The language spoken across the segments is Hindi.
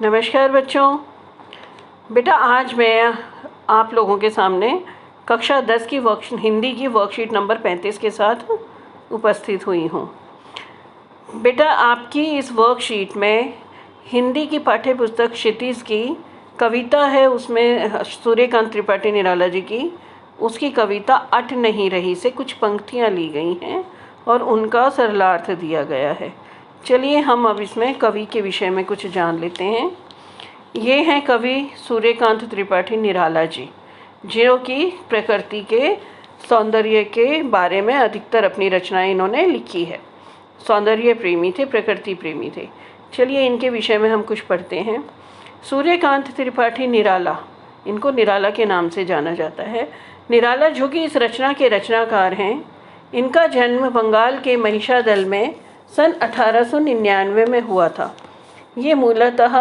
नमस्कार बच्चों। बेटा आज मैं आप लोगों के सामने कक्षा 10 की हिंदी की वर्कशीट नंबर 35 के साथ उपस्थित हुई हूँ। बेटा आपकी इस वर्कशीट में हिंदी की पाठ्य पुस्तक क्षितिज की कविता है, उसमें सूर्यकांत त्रिपाठी निराला जी की उसकी कविता अट नहीं रही से कुछ पंक्तियाँ ली गई हैं और उनका सरलार्थ दिया गया है। चलिए हम अब इसमें कवि के विषय में कुछ जान लेते हैं। ये हैं कवि सूर्यकांत त्रिपाठी निराला जी, जो कि प्रकृति के सौंदर्य के बारे में अधिकतर अपनी रचनाएं इन्होंने लिखी है। सौंदर्य प्रेमी थे, प्रकृति प्रेमी थे। चलिए इनके विषय में हम कुछ पढ़ते हैं। सूर्यकांत त्रिपाठी निराला, इनको निराला के नाम से जाना जाता है। निराला जो कि इस रचना के रचनाकार हैं, इनका जन्म बंगाल के महिषादल में सन 1899 में हुआ था। ये मूलतः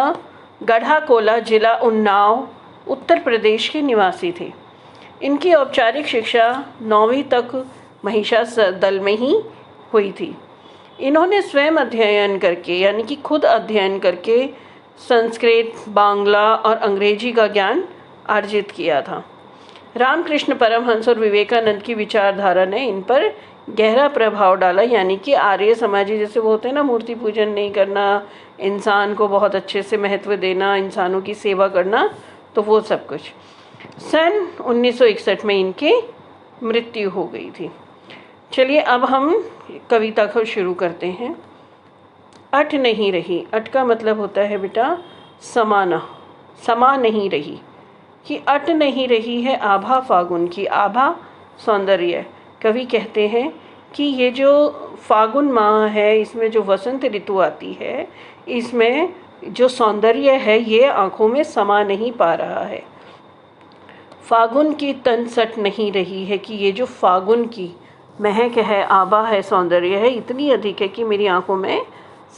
गढ़ाकोला जिला उन्नाव उत्तर प्रदेश के निवासी थे। इनकी औपचारिक शिक्षा 9वीं तक महिषादल में ही हुई थी। इन्होंने स्वयं अध्ययन करके यानी कि खुद अध्ययन करके संस्कृत, बांग्ला और अंग्रेजी का ज्ञान अर्जित किया था। रामकृष्ण परमहंस और विवेकानंद की विचारधारा ने इन पर गहरा प्रभाव डाला, यानी कि आर्य समाजी जैसे वो होते हैं ना, मूर्ति पूजन नहीं करना, इंसान को बहुत अच्छे से महत्व देना, इंसानों की सेवा करना, तो वो सब कुछ। सन 1961 में इनकी मृत्यु हो गई थी। चलिए अब हम कविता को शुरू करते हैं। अट नहीं रही, अट का मतलब होता है बेटा समाना, समा नहीं रही। कि अट नहीं रही है आभा फागुन की, आभा सौंदर्य। कवि कहते हैं कि ये जो फागुन माह है, इसमें जो वसंत ऋतु आती है, इसमें जो सौंदर्य है ये आँखों में समा नहीं पा रहा है। फागुन की तन सट नहीं रही है, कि ये जो फागुन की महक है, आभा है, सौंदर्य है, इतनी अधिक है कि मेरी आँखों में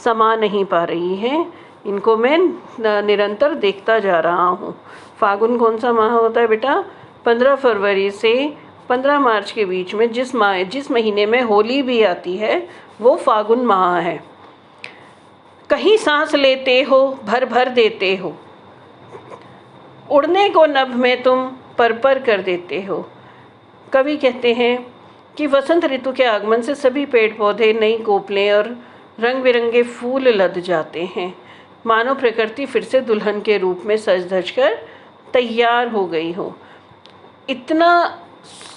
समा नहीं पा रही है। इनको मैं निरंतर देखता जा रहा हूँ। फागुन कौन सा माह होता है बेटा? 15 फरवरी से 15 मार्च के बीच में जिस महीने में होली भी आती है वो फागुन माह है। कहीं सांस लेते हो, भर भर देते हो, उड़ने को नभ में तुम पर पर कर देते हो। कवि कहते हैं कि वसंत ऋतु के आगमन से सभी पेड़ पौधे, नई कोपलें और रंग बिरंगे फूल लद जाते हैं, मानो प्रकृति फिर से दुल्हन के रूप में सज धज कर तैयार हो गई हो। इतना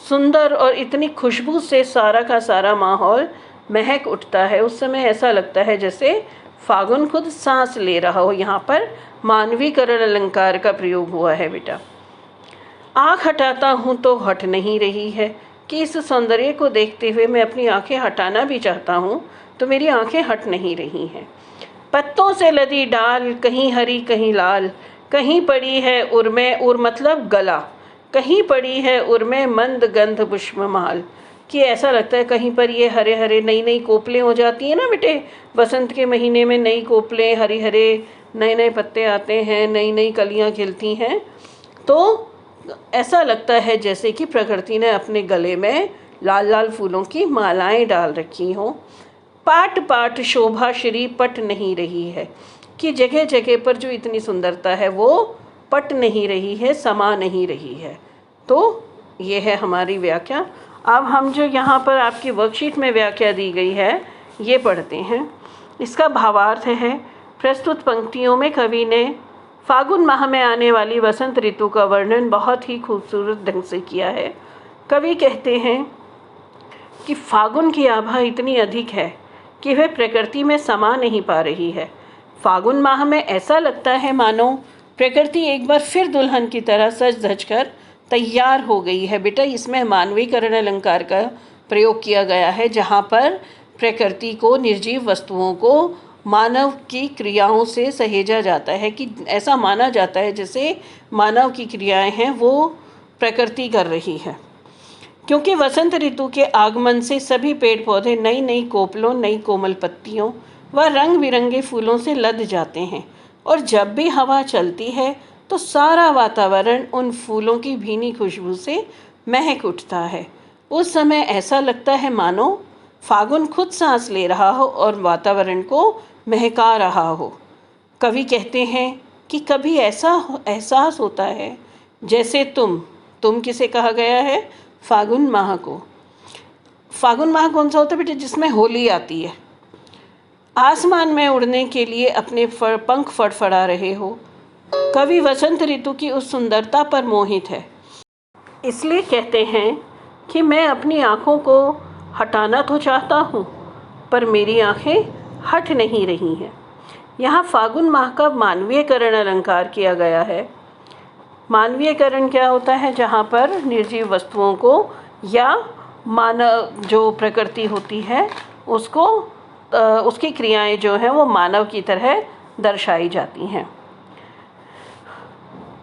सुंदर और इतनी खुशबू से सारा का सारा माहौल महक उठता है। उस समय ऐसा लगता है जैसे फागुन खुद सांस ले रहा हो। यहाँ पर मानवीकरण अलंकार का प्रयोग हुआ है बेटा। आँख हटाता हूँ तो हट नहीं रही है, कि इस सौंदर्य को देखते हुए मैं अपनी आंखें हटाना भी चाहता हूँ तो मेरी आंखें हट नहीं रही हैं। पत्तों से लदी डाल, कहीं हरी कहीं लाल, कहीं पड़ी है उर्मे, उर मतलब गला, कहीं पड़ी है उर्मे मंद गंध पुष्पमाल। कि ऐसा लगता है कहीं पर ये हरे हरे नई नई कोपलें हो जाती हैं ना बेटे, वसंत के महीने में नई कोपलें, हरी हरे नए नए पत्ते आते हैं, नई नई कलियां खिलती हैं, तो ऐसा लगता है जैसे कि प्रकृति ने अपने गले में लाल लाल फूलों की मालाएं डाल रखी हों। पाट पाट शोभा श्री पट नहीं रही है, कि जगह जगह पर जो इतनी सुंदरता है वो पट नहीं रही है, समा नहीं रही है। तो ये है हमारी व्याख्या। अब हम जो यहाँ पर आपकी वर्कशीट में व्याख्या दी गई है ये पढ़ते हैं। इसका भावार्थ है, प्रस्तुत पंक्तियों में कवि ने फागुन माह में आने वाली वसंत ऋतु का वर्णन बहुत ही खूबसूरत ढंग से किया है। कवि कहते हैं कि फागुन की आभा इतनी अधिक है कि वह प्रकृति में समा नहीं पा रही है। फागुन माह में ऐसा लगता है मानो प्रकृति एक बार फिर दुल्हन की तरह सज धज कर तैयार हो गई है। बेटा इसमें मानवीकरण अलंकार का प्रयोग किया गया है, जहाँ पर प्रकृति को, निर्जीव वस्तुओं को मानव की क्रियाओं से सहेजा जाता है, कि ऐसा माना जाता है जैसे मानव की क्रियाएं हैं वो प्रकृति कर रही है। क्योंकि वसंत ऋतु के आगमन से सभी पेड़ पौधे नई नई कोपलों, नई कोमल पत्तियों व रंग बिरंगे फूलों से लद जाते हैं, और जब भी हवा चलती है तो सारा वातावरण उन फूलों की भीनी खुशबू से महक उठता है। उस समय ऐसा लगता है मानो फागुन खुद सांस ले रहा हो और वातावरण को महका रहा हो। कवि कहते हैं कि कभी ऐसा एहसास होता है जैसे तुम किसे कहा गया है? फागुन माह को। फागुन माह कौन सा होता है बेटे? जिसमें होली आती है। आसमान में उड़ने के लिए अपने पंख फड़फड़ा रहे हो। कवि वसंत ऋतु की उस सुंदरता पर मोहित है। इसलिए कहते हैं कि मैं अपनी आँखों को हटाना तो चाहता हूँ, पर मेरी आँखें हट नहीं रही हैं। यहाँ फागुन माह का मानवीयकरण अलंकार किया गया है। मानवीयकरण क्या होता है? जहाँ पर निर्जीव वस्तुओं को या मानव जो प्रकृति होती है उसको उसकी क्रियाएं जो हैं वो मानव की तरह दर्शाई जाती हैं।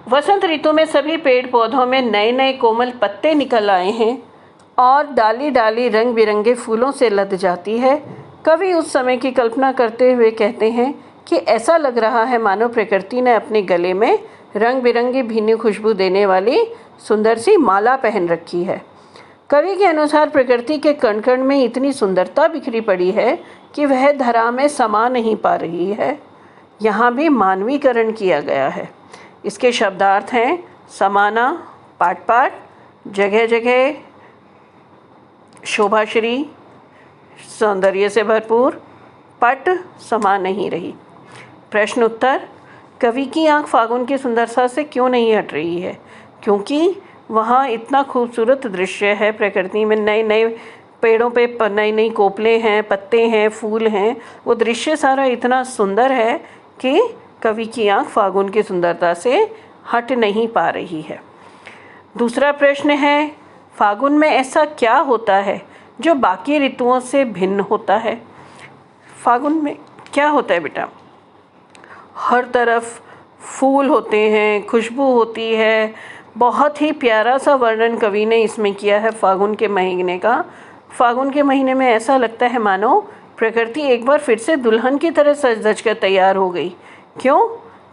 वसंत ऋतु में सभी पेड़ पौधों में नए नए कोमल पत्ते निकल आए हैं और डाली डाली रंग बिरंगे फूलों से लद जाती है। कवि उस समय की कल्पना करते हुए कहते हैं कि ऐसा लग रहा है मानो प्रकृति ने अपने गले में रंग बिरंगी भीनी खुशबू देने वाली सुंदर सी माला पहन रखी है। कवि के अनुसार प्रकृति के कण कण में इतनी सुंदरता बिखरी पड़ी है कि वह धरा में समा नहीं पा रही है। यहाँ भी मानवीकरण किया गया है। इसके शब्दार्थ हैं समाना, पाट पाट, जगह जगह, शोभाश्री, सौंदर्य से भरपूर, पट, समा नहीं रही। प्रश्न उत्तर: कवि की आँख फागुन की सुंदरता से क्यों नहीं हट रही है? क्योंकि वहाँ इतना खूबसूरत दृश्य है। प्रकृति में नए नए पेड़ों पे नई नई कोपलें हैं, पत्ते हैं, फूल हैं। वो दृश्य सारा इतना सुंदर है कि कवि की आँख फागुन की सुंदरता से हट नहीं पा रही है। दूसरा प्रश्न है, फागुन में ऐसा क्या होता है जो बाकी ऋतुओं से भिन्न होता है? फागुन में क्या होता है बेटा? हर तरफ फूल होते हैं, खुशबू होती है। बहुत ही प्यारा सा वर्णन कवि ने इसमें किया है फागुन के महीने का। फागुन के महीने में ऐसा लगता है मानो प्रकृति एक बार फिर से दुल्हन की तरह सज धज कर तैयार हो गई। क्यों?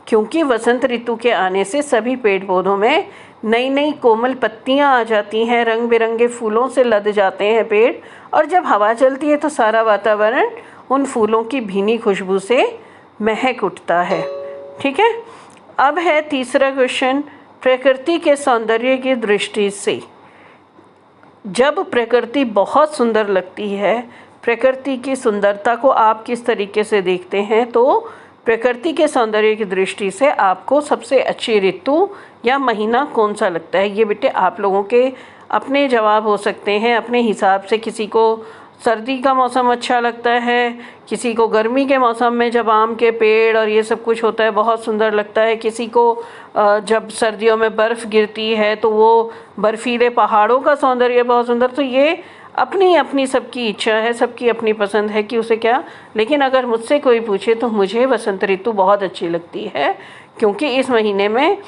क्योंकि वसंत ऋतु के आने से सभी पेड़ पौधों में नई नई कोमल पत्तियां आ जाती हैं, रंग बिरंगे फूलों से लद जाते हैं पेड़, और जब हवा चलती है तो सारा वातावरण उन फूलों की भीनी खुशबू से महक उठता है। ठीक है। अब है तीसरा क्वेश्चन, प्रकृति के सौंदर्य की दृष्टि से। जब प्रकृति बहुत सुंदर लगती है, प्रकृति की सुंदरता को आप किस तरीके से देखते हैं? तो प्रकृति के सौंदर्य की दृष्टि से आपको सबसे अच्छी ऋतु या महीना कौन सा लगता है? ये बेटे आप लोगों के अपने जवाब हो सकते हैं अपने हिसाब से। किसी को सर्दी का मौसम अच्छा लगता है, किसी को गर्मी के मौसम में जब आम के पेड़ और ये सब कुछ होता है बहुत सुंदर लगता है, किसी को जब सर्दियों में बर्फ़ गिरती है तो वो बर्फीले पहाड़ों का सौंदर्य बहुत सुंदर। तो ये अपनी अपनी सबकी इच्छा है, सबकी अपनी पसंद है कि उसे क्या। लेकिन अगर मुझसे कोई पूछे तो मुझे वसंत ऋतु बहुत अच्छी लगती है, क्योंकि इस महीने में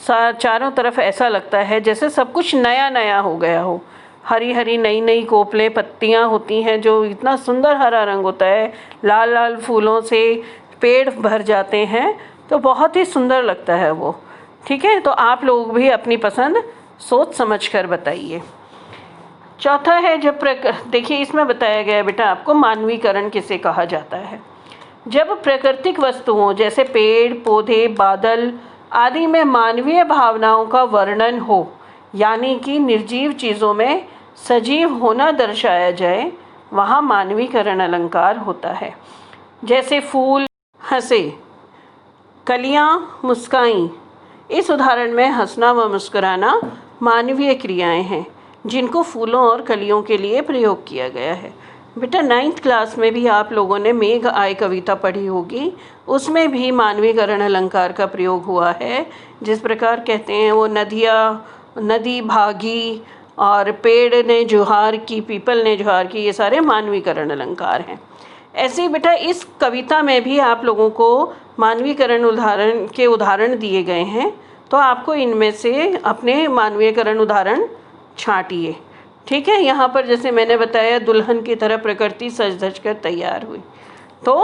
चारों तरफ ऐसा लगता है जैसे सब कुछ नया नया हो गया हो। हरी हरी नई नई कोपलें, पत्तियां होती हैं जो इतना सुंदर हरा रंग होता है, लाल लाल फूलों से पेड़ भर जाते हैं, तो बहुत ही सुंदर लगता है वो। ठीक है, तो आप लोग भी अपनी पसंद सोच समझ कर बताइए। चौथा है, जब देखिए इसमें बताया गया है बेटा आपको मानवीकरण किसे कहा जाता है। जब प्राकृतिक वस्तुओं जैसे पेड़ पौधे, बादल आदि में मानवीय भावनाओं का वर्णन हो, यानी कि निर्जीव चीज़ों में सजीव होना दर्शाया जाए, वहाँ मानवीकरण अलंकार होता है। जैसे फूल हंसे, कलियाँ मुस्काईं। इस उदाहरण में हंसना व मुस्कुराना मानवीय क्रियाएं हैं जिनको फूलों और कलियों के लिए प्रयोग किया गया है। बेटा 9th क्लास में भी आप लोगों ने मेघ आए कविता पढ़ी होगी, उसमें भी मानवीकरण अलंकार का प्रयोग हुआ है। जिस प्रकार कहते हैं वो नदी भागी और पेड़ ने जुहार की, पीपल ने जुहार की, ये सारे मानवीकरण अलंकार हैं। ऐसे ही बेटा इस कविता में भी आप लोगों को मानवीकरण उदाहरण दिए गए हैं, तो आपको इनमें से अपने मानवीकरण उदाहरण छांटिए। ठीक है, यहाँ पर जैसे मैंने बताया दुल्हन की तरह प्रकृति सज धज कर तैयार हुई, तो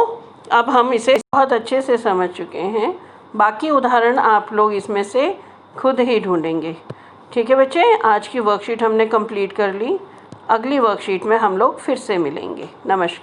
अब हम इसे बहुत अच्छे से समझ चुके हैं। बाकी उदाहरण आप लोग इसमें से खुद ही ढूंढेंगे। ठीक है बच्चे, आज की वर्कशीट हमने कंप्लीट कर ली। अगली वर्कशीट में हम लोग फिर से मिलेंगे। नमस्कार।